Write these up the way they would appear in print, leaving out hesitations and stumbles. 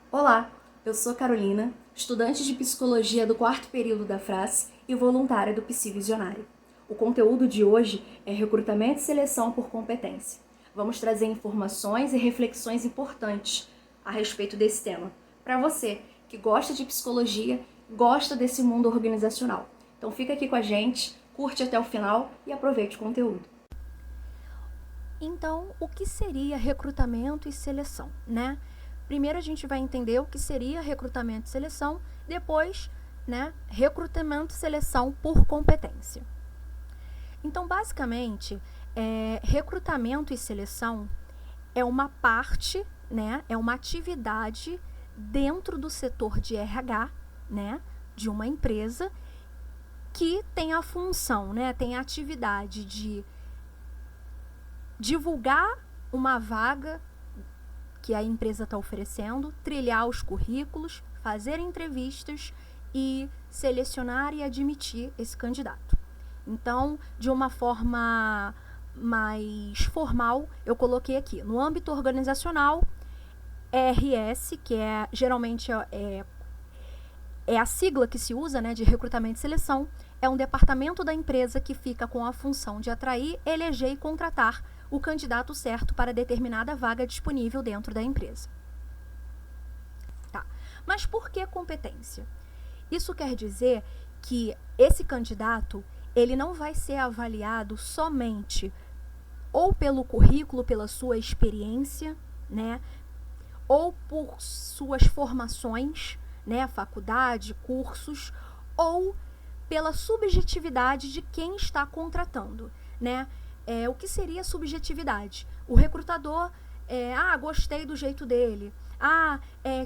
Olá, eu sou Carolina, estudante de Psicologia do 4º período da FRAS e voluntária do Psivisionário. O conteúdo de hoje é recrutamento e seleção por competência. Vamos trazer informações e reflexões importantes a respeito desse tema, para você que gosta de psicologia, gosta desse mundo organizacional. Então fica aqui com a gente, curte até o final e aproveite o conteúdo. Então, o que seria recrutamento e seleção, né? Primeiro a gente vai entender o que seria recrutamento e seleção, depois, recrutamento e seleção por competência. Então, basicamente, recrutamento e seleção é uma parte, é uma atividade dentro do setor de RH, de uma empresa que tem a função, tem a atividade de divulgar uma vaga que a empresa está oferecendo, trilhar os currículos, fazer entrevistas e selecionar e admitir esse candidato. Então, de uma forma mais formal, eu coloquei aqui, no âmbito organizacional, RS, que geralmente é a sigla que se usa, de recrutamento e seleção, é um departamento da empresa que fica com a função de atrair, eleger e contratar o candidato certo para determinada vaga disponível dentro da empresa. Tá. Mas por que competência? Isso quer dizer que esse candidato ele não vai ser avaliado somente ou pelo currículo, pela sua experiência, ou por suas formações, faculdade, cursos, ou pela subjetividade de quem está contratando, o que seria subjetividade? O recrutador, gostei do jeito dele,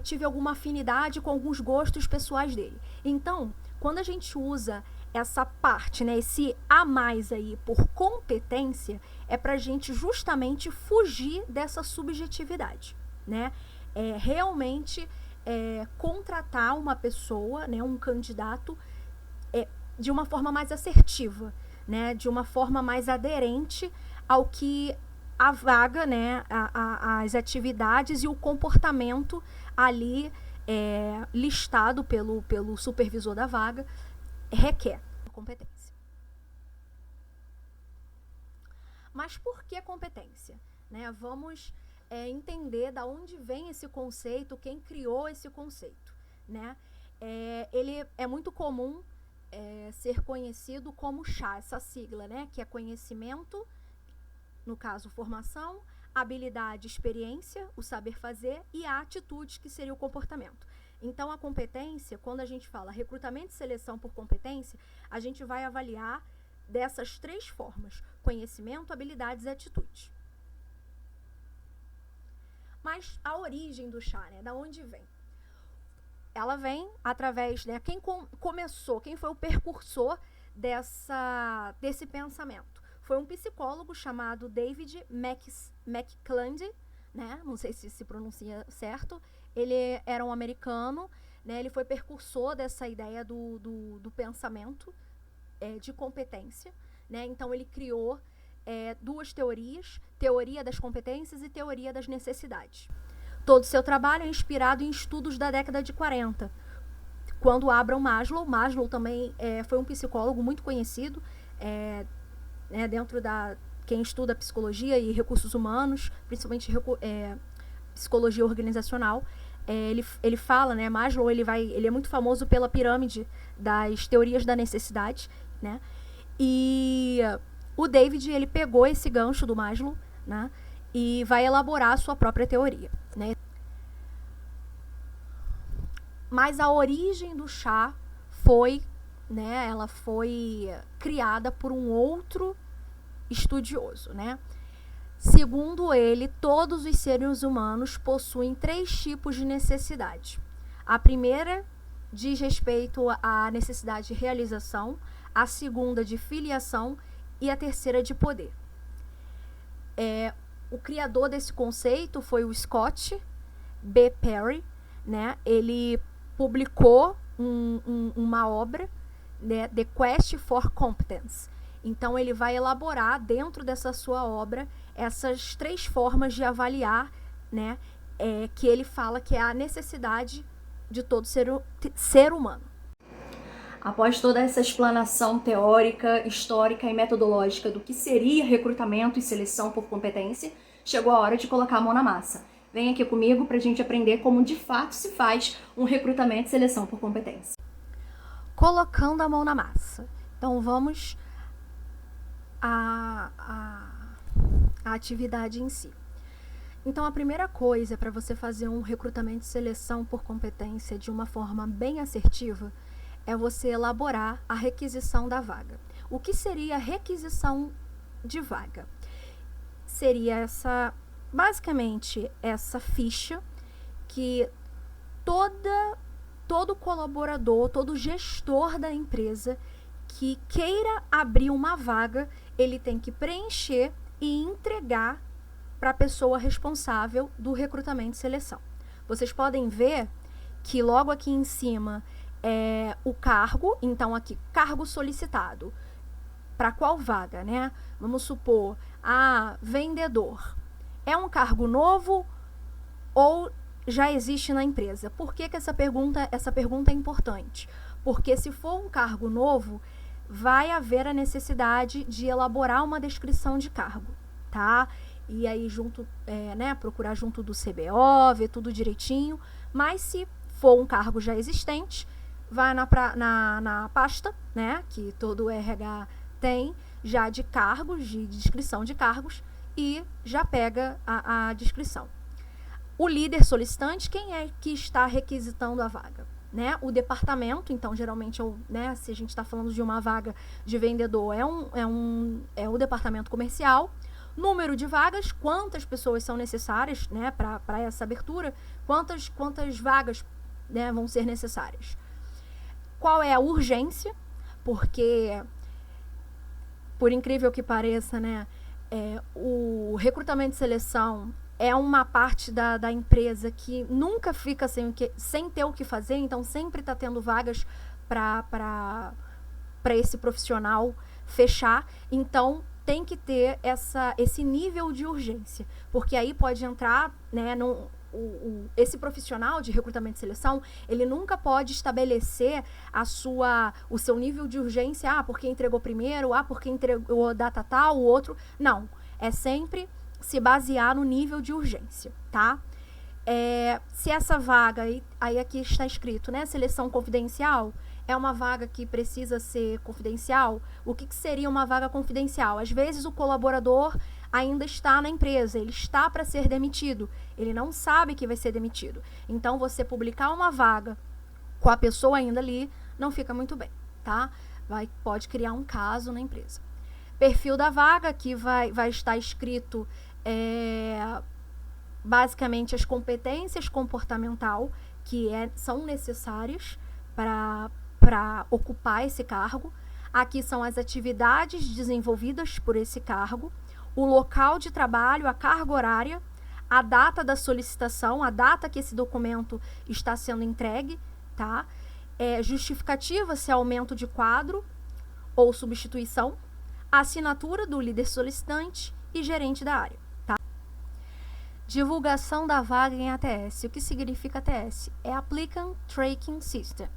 tive alguma afinidade com alguns gostos pessoais dele. Então, quando a gente usa essa parte, esse a mais aí por competência, é para a gente justamente fugir dessa subjetividade, realmente contratar uma pessoa, um candidato, de uma forma mais assertiva, de uma forma mais aderente ao que a vaga, as atividades e o comportamento ali listado pelo supervisor da vaga requer competência. Mas por que competência? Vamos entender da onde vem esse conceito, quem criou esse conceito. Ele é muito comum ser conhecido como CHA, essa sigla, que é conhecimento, no caso formação, habilidade, experiência, o saber fazer, e a atitude, que seria o comportamento. Então, a competência, quando a gente fala recrutamento e seleção por competência, a gente vai avaliar dessas 3 formas: conhecimento, habilidades e atitudes. Mas a origem do CHA, da onde vem? Ela vem através, quem começou, quem foi o precursor desse pensamento? Foi um psicólogo chamado David McClelland, não sei se pronuncia certo. Ele era um americano, ele foi precursor dessa ideia do pensamento de competência, então ele criou 2 teorias, teoria das competências e teoria das necessidades. Todo o seu trabalho é inspirado em estudos da década de 40, quando Abraham Maslow também foi um psicólogo muito conhecido dentro da quem estuda psicologia e recursos humanos, principalmente psicologia organizacional. Ele fala, Maslow ele é muito famoso pela pirâmide das teorias da necessidade, e o David ele pegou esse gancho do Maslow, e vai elaborar a sua própria teoria. Mas a origem do CHA ela foi criada por um outro estudioso, Segundo ele, todos os seres humanos possuem 3 tipos de necessidade. A primeira diz respeito à necessidade de realização, a segunda de filiação e a terceira de poder. O criador desse conceito foi o Scott B. Perry, Ele publicou uma obra, The Quest for Competence. Então, ele vai elaborar dentro dessa sua obra essas 3 formas de avaliar que ele fala que é a necessidade de todo ser humano. Após toda essa explanação teórica, histórica e metodológica do que seria recrutamento e seleção por competência, chegou a hora de colocar a mão na massa. Vem aqui comigo para a gente aprender como de fato se faz um recrutamento e seleção por competência. Colocando a mão na massa. Então vamos à atividade em si. Então a primeira coisa para você fazer um recrutamento e seleção por competência de uma forma bem assertiva é você elaborar a requisição da vaga. O que seria a requisição de vaga? Seria basicamente essa ficha que todo colaborador, todo gestor da empresa que queira abrir uma vaga, ele tem que preencher e entregar para a pessoa responsável do recrutamento e seleção. Vocês podem ver que logo aqui em cima é o cargo, então aqui, cargo solicitado. Para qual vaga, né? Vamos supor, vendedor. É um cargo novo ou já existe na empresa? Por que essa pergunta é importante? Porque se for um cargo novo, vai haver a necessidade de elaborar uma descrição de cargo, tá? E aí procurar junto do CBO, ver tudo direitinho. Mas se for um cargo já existente, vai na pasta, né, que todo RH tem, já de cargos, de descrição de cargos, e já pega a descrição. O líder solicitante, quem é que está requisitando a vaga? Né? O departamento, então, geralmente, se a gente está falando de uma vaga de vendedor, é o departamento comercial. Número de vagas, quantas pessoas são necessárias, né, para essa abertura, quantas vagas, né, vão ser necessárias. Qual é a urgência? Porque, por incrível que pareça, né, o recrutamento e seleção é uma parte da empresa que nunca fica sem ter o que fazer, então sempre está tendo vagas para esse profissional fechar. Então, tem que ter esse nível de urgência, porque aí pode entrar, né, esse profissional de recrutamento e seleção, ele nunca pode estabelecer o seu nível de urgência, porque entregou primeiro, porque entregou data tal, o outro. Não, é sempre se basear no nível de urgência, tá? Se essa vaga, aí aqui está escrito, né, seleção confidencial, é uma vaga que precisa ser confidencial. O que seria uma vaga confidencial? Às vezes o colaborador ainda está na empresa, ele está para ser demitido, ele não sabe que vai ser demitido. Então, você publicar uma vaga com a pessoa ainda ali, não fica muito bem, tá? Pode criar um caso na empresa. Perfil da vaga, que vai estar escrito basicamente as competências comportamental que são necessárias para ocupar esse cargo. Aqui são as atividades desenvolvidas por esse cargo, o local de trabalho, a carga horária, a data da solicitação, a data que esse documento está sendo entregue, tá? Justificativa se é aumento de quadro ou substituição, a assinatura do líder solicitante e gerente da área, tá? Divulgação da vaga em ATS. O que significa ATS? É Applicant Tracking System.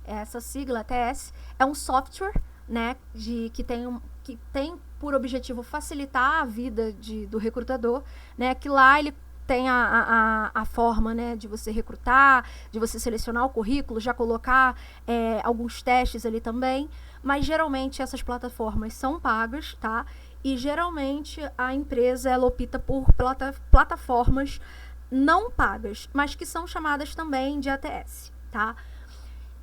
Essa sigla ATS é um software, né, que tem por objetivo facilitar a vida do recrutador, né, que lá ele tem a forma, né, de você recrutar, de você selecionar o currículo, já colocar alguns testes ali também, mas geralmente essas plataformas são pagas, tá? E geralmente a empresa ela opta por plataformas não pagas, mas que são chamadas também de ATS, tá?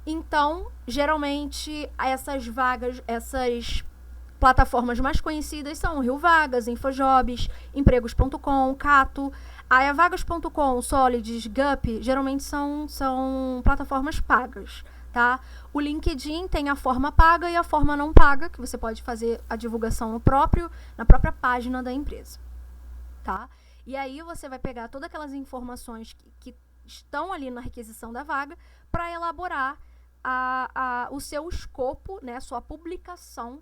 Então, geralmente, essas plataformas mais conhecidas são Rio Vagas, Infojobs, Empregos.com, Cato. A Vagas.com, Solids, Gup, geralmente são plataformas pagas, tá? O LinkedIn tem a forma paga e a forma não paga, que você pode fazer a divulgação na própria página da empresa, tá? E aí você vai pegar todas aquelas informações que estão ali na requisição da vaga para elaborar o seu escopo, né, a sua publicação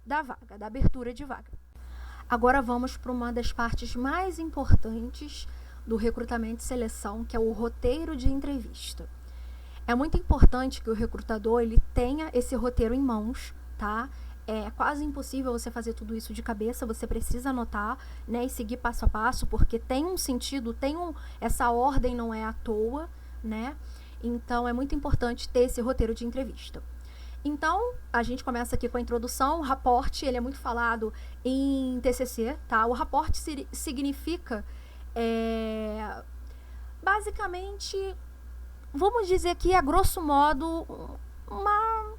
da vaga, da abertura de vaga. Agora vamos para uma das partes mais importantes do recrutamento e seleção, que é o roteiro de entrevista. É muito importante que o recrutador ele tenha esse roteiro em mãos, tá? É quase impossível você fazer tudo isso de cabeça, você precisa anotar, né, e seguir passo a passo, porque tem um sentido, essa ordem não é à toa, né? Então, é muito importante ter esse roteiro de entrevista. Então, a gente começa aqui com a introdução. O raporte, ele é muito falado em TCC, tá? O raporte significa, basicamente, vamos dizer aqui, a grosso modo, uma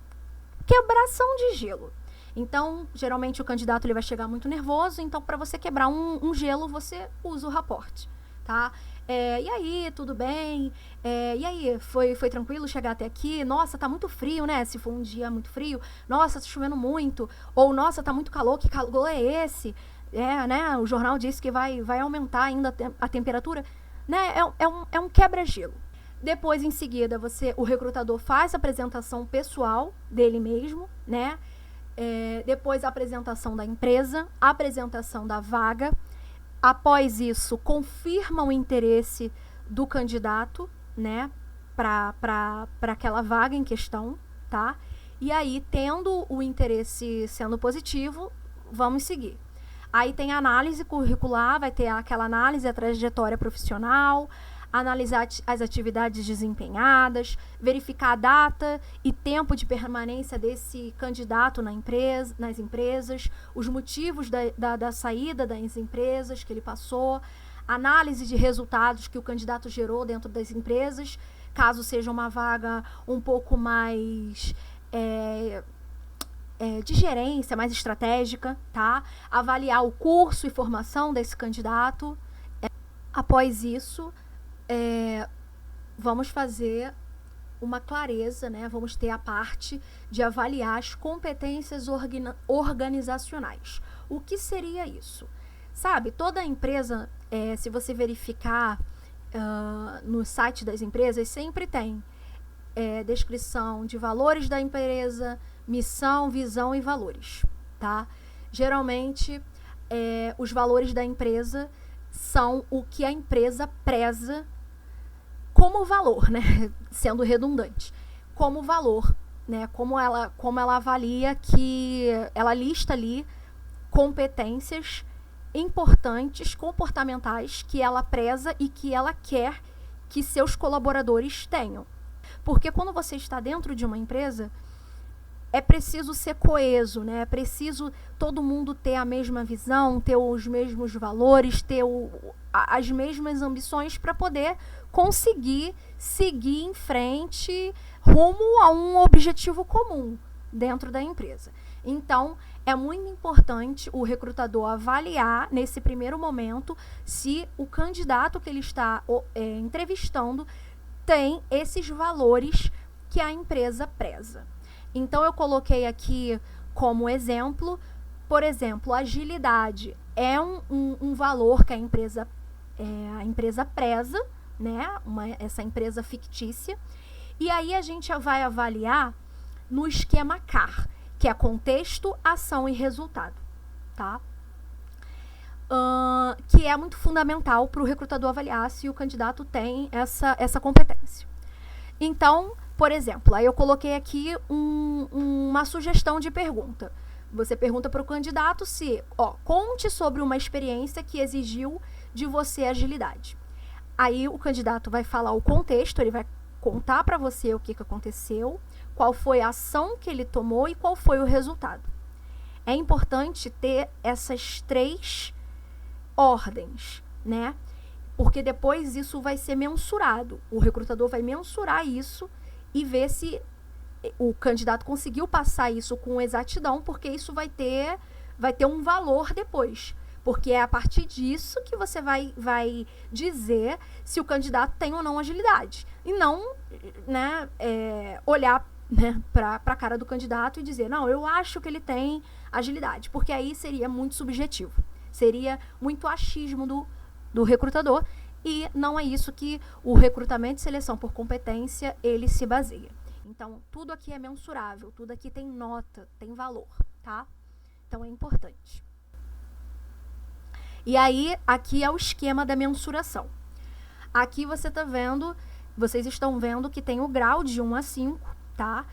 quebração de gelo. Então, geralmente, o candidato ele vai chegar muito nervoso, então, para você quebrar um gelo, você usa o raporte, tá? E aí, tudo bem? E aí, foi tranquilo chegar até aqui? Nossa, tá muito frio, né? Se for um dia muito frio. Nossa, tá chovendo muito. Ou, nossa, tá muito calor. Que calor é esse? Né? O jornal disse que vai aumentar ainda a temperatura. Né? É um quebra-gelo. Depois, em seguida, o recrutador faz a apresentação pessoal dele mesmo, né? Depois, a apresentação da empresa, a apresentação da vaga. Após isso, confirma o interesse do candidato, né, para aquela vaga em questão, tá? E aí, tendo o interesse sendo positivo, vamos seguir. Aí tem a análise curricular, vai ter aquela análise, a trajetória profissional, analisar as atividades desempenhadas, verificar a data e tempo de permanência desse candidato nas empresas, os motivos da saída das empresas que ele passou, análise de resultados que o candidato gerou dentro das empresas, caso seja uma vaga um pouco mais de gerência, mais estratégica, tá? Avaliar o curso e formação desse candidato. Após isso, vamos fazer uma clareza, né? Vamos ter a parte de avaliar as competências organizacionais. O que seria isso? Sabe, toda empresa, se você verificar no site das empresas, sempre tem descrição de valores da empresa, missão, visão e valores, tá? Geralmente, os valores da empresa são o que a empresa preza como valor, né? Sendo redundante, como valor, né? Como ela avalia que ela lista ali competências importantes, comportamentais, que ela preza e que ela quer que seus colaboradores tenham. Porque quando você está dentro de uma empresa, é preciso ser coeso, né? É preciso todo mundo ter a mesma visão, ter os mesmos valores, ter as mesmas ambições para poder conseguir seguir em frente rumo a um objetivo comum dentro da empresa. Então, é muito importante o recrutador avaliar, nesse primeiro momento, se o candidato que ele está entrevistando tem esses valores que a empresa preza. Então, eu coloquei aqui como exemplo, por exemplo, agilidade é um valor que a empresa preza, né? Essa empresa fictícia. E aí a gente vai avaliar no esquema CAR, que é contexto, ação e resultado, tá? Que é muito fundamental para o recrutador avaliar se o candidato tem essa competência. Então, por exemplo, aí eu coloquei aqui uma sugestão de pergunta. Você pergunta para o candidato se, conte sobre uma experiência que exigiu de você agilidade. Aí o candidato vai falar o contexto, ele vai contar para você o que aconteceu, qual foi a ação que ele tomou e qual foi o resultado. É importante ter essas 3 ordens, né? Porque depois isso vai ser mensurado. O recrutador vai mensurar isso e ver se o candidato conseguiu passar isso com exatidão, porque isso vai ter um valor depois. Porque é a partir disso que você vai dizer se o candidato tem ou não agilidade. E não, né, olhar, né, para a cara do candidato e dizer, não, eu acho que ele tem agilidade. Porque aí seria muito subjetivo. Seria muito achismo do recrutador. E não é isso que o recrutamento e seleção por competência, ele se baseia. Então, tudo aqui é mensurável, tudo aqui tem nota, tem valor, tá? Então, é importante. E aí, aqui é o esquema da mensuração. Aqui vocês estão vendo que tem o grau de 1 a 5, tá?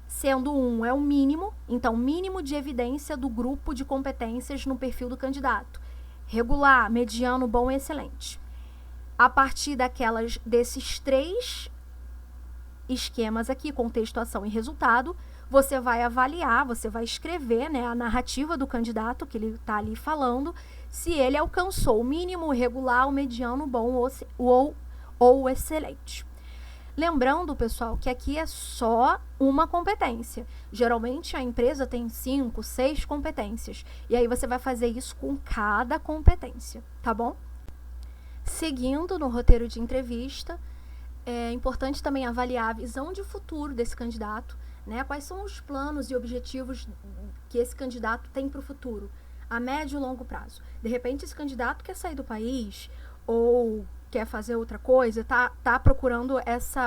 Sendo 1 é o mínimo, então mínimo de evidência do grupo de competências no perfil do candidato. Regular, mediano, bom e excelente. A partir desses 3 esquemas aqui, contexto, ação e resultado, você vai avaliar, você vai escrever, né, a narrativa do candidato que ele está ali falando, se ele alcançou o mínimo, o regular, o mediano, o bom ou o excelente. Lembrando, pessoal, que aqui é só uma competência. Geralmente a empresa tem 5, 6 competências. E aí você vai fazer isso com cada competência, tá bom? Seguindo no roteiro de entrevista, é importante também avaliar a visão de futuro desse candidato, né? Quais são os planos e objetivos que esse candidato tem para o futuro, a médio e longo prazo. De repente, esse candidato quer sair do país ou quer fazer outra coisa, tá procurando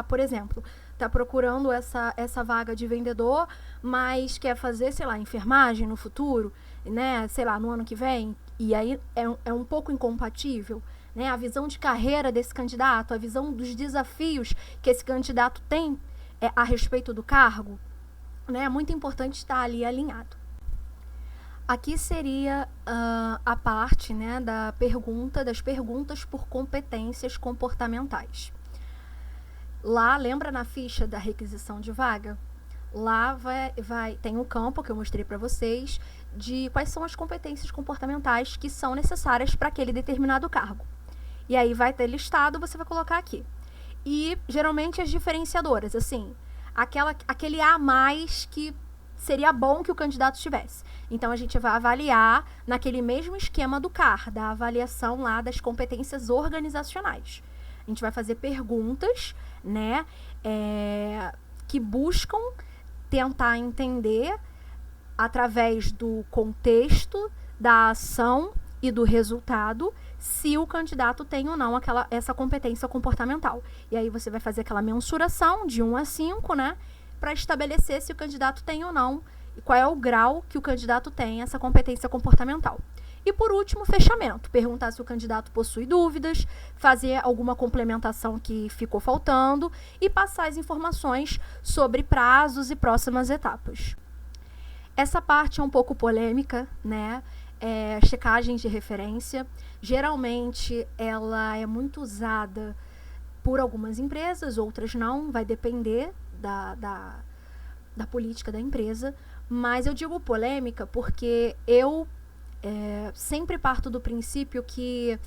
por exemplo, tá procurando essa vaga de vendedor, mas quer fazer, sei lá, enfermagem no futuro, né? Sei lá, no ano que vem, e aí é um pouco incompatível, né? A visão de carreira desse candidato, a visão dos desafios que esse candidato tem a respeito do cargo, né? É muito importante estar ali alinhado. Aqui seria a parte, né, das perguntas por competências comportamentais. Lá, lembra na ficha da requisição de vaga? Lá tem um campo que eu mostrei para vocês de quais são as competências comportamentais que são necessárias para aquele determinado cargo. E aí vai ter listado, você vai colocar aqui. E geralmente as diferenciadoras, assim, aquele A mais que seria bom que o candidato tivesse. Então, a gente vai avaliar naquele mesmo esquema do CAR, da avaliação lá das competências organizacionais. A gente vai fazer perguntas, né, que buscam tentar entender, através do contexto, da ação e do resultado, se o candidato tem ou não essa competência comportamental. E aí você vai fazer aquela mensuração de 1 a 5, né, para estabelecer se o candidato tem ou não, e qual é o grau que o candidato tem essa competência comportamental. E por último, fechamento. Perguntar se o candidato possui dúvidas, fazer alguma complementação que ficou faltando e passar as informações sobre prazos e próximas etapas. Essa parte é um pouco polêmica, né? Checagem de referência. Geralmente, ela é muito usada por algumas empresas, outras não, vai depender da política da empresa, mas eu digo polêmica porque eu sempre parto do princípio que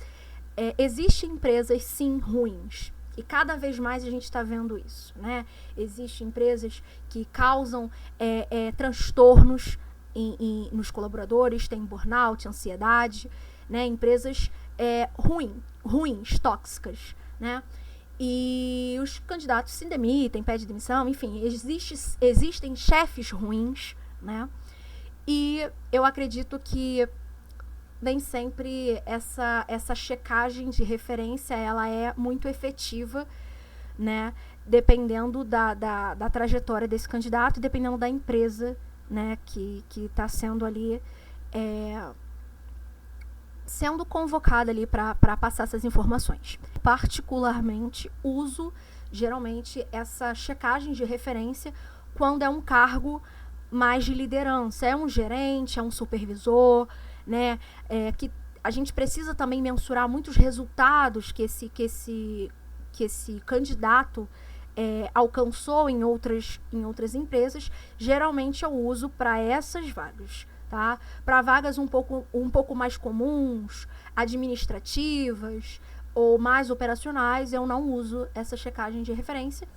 existem empresas, sim, ruins, e cada vez mais a gente está vendo isso, né? Existem empresas que causam transtornos nos colaboradores, tem burnout, ansiedade, né? Empresas ruins, tóxicas, né? E os candidatos se demitem, pedem demissão, enfim, existem chefes ruins, né? E eu acredito que nem sempre essa checagem de referência ela é muito efetiva, né? Dependendo da trajetória desse candidato, dependendo da empresa, né, que está sendo ali sendo convocada ali para passar essas informações. Particularmente, uso geralmente essa checagem de referência quando é um cargo mais de liderança, é um gerente, é um supervisor, né, que a gente precisa também mensurar muitos resultados que esse candidato alcançou em outras empresas. Geralmente eu uso para essas vagas. Tá? Para vagas um pouco mais comuns, administrativas ou mais operacionais, eu não uso essa checagem de referência.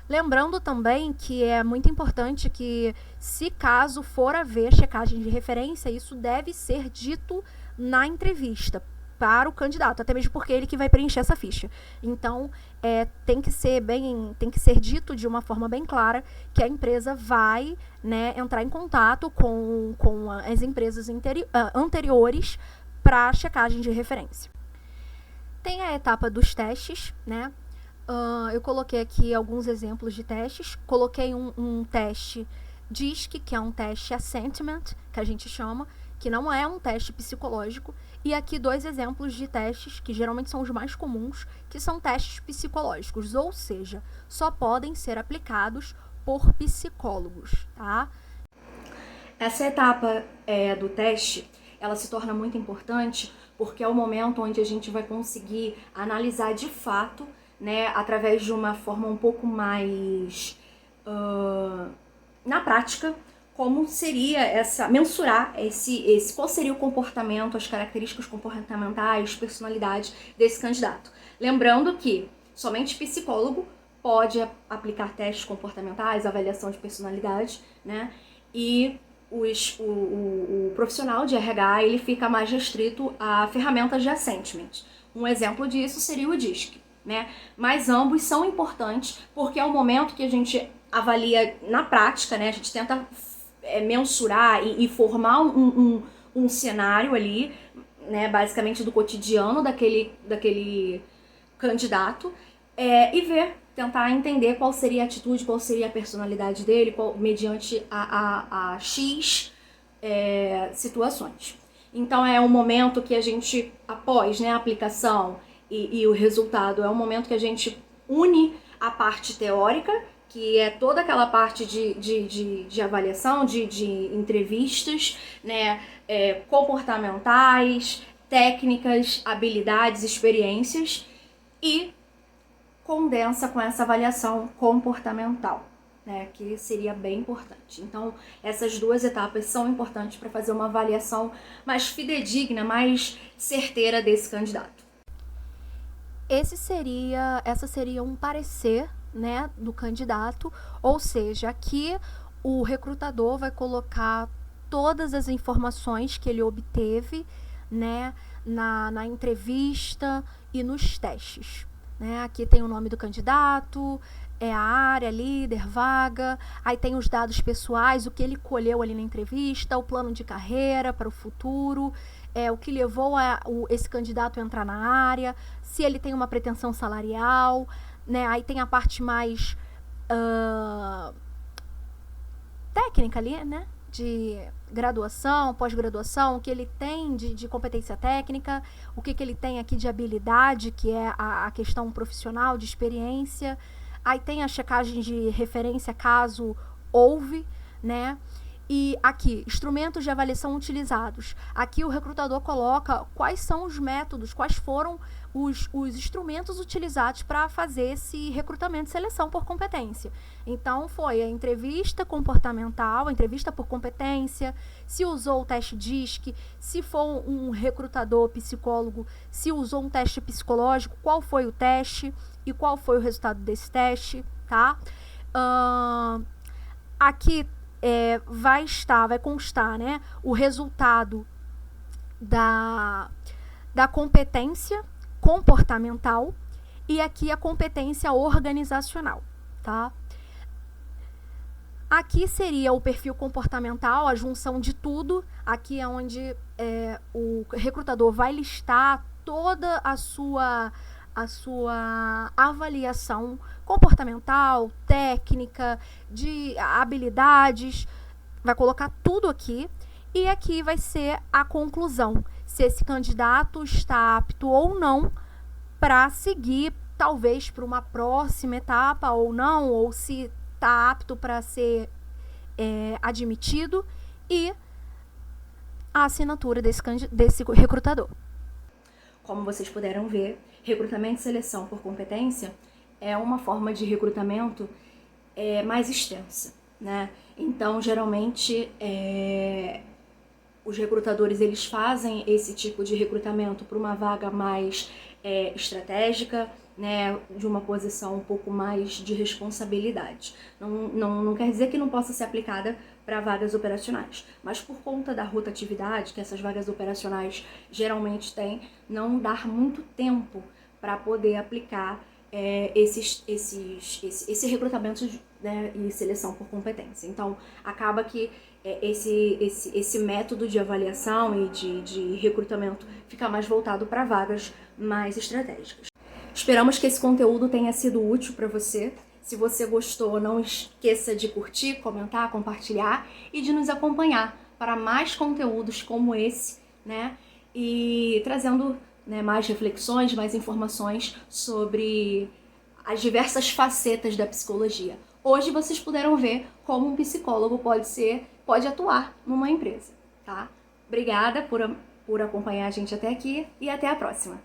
Lembrando também que é muito importante que, se caso for haver checagem de referência, isso deve ser dito na entrevista para o candidato, até mesmo porque ele que vai preencher essa ficha. Então, tem que ser dito de uma forma bem clara que a empresa vai, né, entrar em contato com as empresas anteriores para checagem de referência. Tem a etapa dos testes, né? Eu coloquei aqui alguns exemplos de testes. Coloquei um teste DISC, que é um teste assessment, que a gente chama, que não é um teste psicológico. E aqui 2 exemplos de testes, que geralmente são os mais comuns, que são testes psicológicos, ou seja, só podem ser aplicados por psicólogos, tá? Essa etapa do teste, ela se torna muito importante porque é o momento onde a gente vai conseguir analisar de fato, né, através de uma forma um pouco mais na prática, como seria mensurar qual seria o comportamento, as características comportamentais, personalidade desse candidato. Lembrando que somente psicólogo pode aplicar testes comportamentais, avaliação de personalidade, né? E o profissional de RH, ele fica mais restrito a ferramentas de assessment. Um exemplo disso seria o DISC, né? Mas ambos são importantes porque é o momento que a gente avalia na prática, né? A gente tenta mensurar e formar um cenário ali, né? Basicamente do cotidiano daquele candidato, e tentar entender qual seria a atitude, qual seria a personalidade dele, mediante a X situações. Então é um momento que a gente, após, né, a aplicação e o resultado, é um momento que a gente une a parte teórica, que é toda aquela parte de avaliação, de entrevistas, né, comportamentais, técnicas, habilidades, experiências, e condensa com essa avaliação comportamental, né, que seria bem importante. Então, essas 2 etapas são importantes para fazer uma avaliação mais fidedigna, mais certeira desse candidato. Essa seria um parecer, né, do candidato, ou seja, aqui o recrutador vai colocar todas as informações que ele obteve, né, na entrevista e nos testes. Né? Aqui tem o nome do candidato, a área, líder, vaga, aí tem os dados pessoais, o que ele colheu ali na entrevista, o plano de carreira para o futuro, o que levou esse candidato a entrar na área, se ele tem uma pretensão salarial, né? Aí tem a parte mais técnica ali, né? De graduação, pós-graduação, o que ele tem de competência técnica, o que ele tem aqui de habilidade, que é a questão profissional, de experiência. Aí tem a checagem de referência, caso houve, né? E aqui, instrumentos de avaliação utilizados. Aqui o recrutador coloca quais são os métodos, quais foram os instrumentos utilizados para fazer esse recrutamento e seleção por competência. Então, foi a entrevista comportamental, a entrevista por competência, se usou o teste DISC, se for um recrutador psicólogo, se usou um teste psicológico, qual foi o teste e qual foi o resultado desse teste, tá? Aqui vai constar, né, o resultado da competência comportamental e aqui a competência organizacional, tá? Aqui seria o perfil comportamental, a junção de tudo. Aqui é onde o recrutador vai listar toda a sua avaliação comportamental, técnica, de habilidades, vai colocar tudo aqui. E aqui vai ser a conclusão, se esse candidato está apto ou não para seguir, talvez, para uma próxima etapa ou não, ou se está apto para ser admitido, e a assinatura desse recrutador. Como vocês puderam ver, recrutamento e seleção por competência é uma forma de recrutamento mais extensa, né? Então, geralmente, os recrutadores, eles fazem esse tipo de recrutamento para uma vaga mais estratégica, né, de uma posição um pouco mais de responsabilidade. Não quer dizer que não possa ser aplicada para vagas operacionais, mas por conta da rotatividade que essas vagas operacionais geralmente têm, não dar muito tempo para poder aplicar esse recrutamento, né, e seleção por competência. Então, acaba que esse método de avaliação e de recrutamento fica mais voltado para vagas mais estratégicas. Esperamos que esse conteúdo tenha sido útil para você. Se você gostou, não esqueça de curtir, comentar, compartilhar e de nos acompanhar para mais conteúdos como esse, né? e trazendo, né, mais reflexões, mais informações sobre as diversas facetas da psicologia. Hoje vocês puderam ver como um psicólogo pode atuar numa empresa, tá? Obrigada por acompanhar a gente até aqui e até a próxima!